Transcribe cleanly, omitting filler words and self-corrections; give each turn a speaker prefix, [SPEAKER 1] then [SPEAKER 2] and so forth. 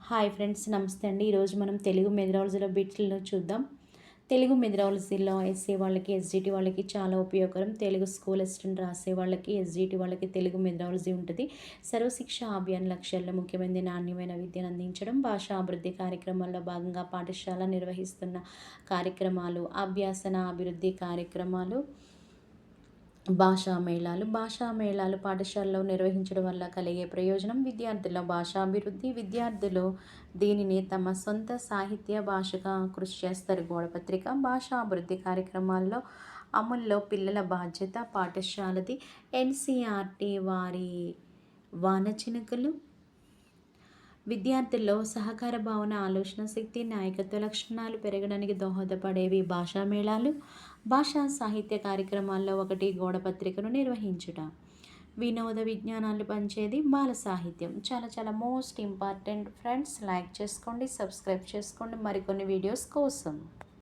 [SPEAKER 1] Hi friends, నమస్తే అండి. ఈరోజు మనం తెలుగు మెథడాలజీలో బిట్లను చూద్దాం. తెలుగు మెథడాలజీలో ఎస్ఏ వాళ్ళకి, ఎస్జిటి వాళ్ళకి చాలా ఉపయోగకరం. తెలుగు స్కూల్ అసిస్టెంట్ రాసే వాళ్ళకి, ఎస్జిటి వాళ్ళకి తెలుగు మెథడాలజీ ఉంటుంది. సర్వశిక్ష అభియాన్ లక్ష్యాల్లో ముఖ్యమైనది నాణ్యమైన విద్యను అందించడం. భాషా అభివృద్ధి కార్యక్రమాల్లో భాగంగా పాఠశాల నిర్వహిస్తున్న కార్యక్రమాలు, అభ్యాసన అభివృద్ధి కార్యక్రమాలు, భాషా మేళాలు పాఠశాలలో నిర్వహించడం వల్ల కలిగే ప్రయోజనం విద్యార్థుల భాషాభివృద్ధి. విద్యార్థులు దీనిని తమ సొంత సాహిత్య భాషగా కృషి చేస్తారు. గోడపత్రిక భాషా అభివృద్ధి కార్యక్రమాల్లో అమల్లో పిల్లల బాధ్యత పాఠశాలది. ఎన్సిఆర్టీ వారి వానచినుకులు విద్యార్థుల్లో సహకార భావన, ఆలోచన శక్తి, నాయకత్వ లక్షణాలు పెరగడానికి దోహదపడేవి భాషా మేళాలు. భాషా సాహిత్య కార్యక్రమాల్లో ఒకటి గోడపత్రికను నిర్వహించుట. వినోద విజ్ఞానాలు పంచేది బాల సాహిత్యం. చాలా చాలా మోస్ట్ ఇంపార్టెంట్ ఫ్రెండ్స్. లైక్ చేసుకోండి, సబ్స్క్రైబ్ చేసుకోండి మరికొన్ని వీడియోస్ కోసం.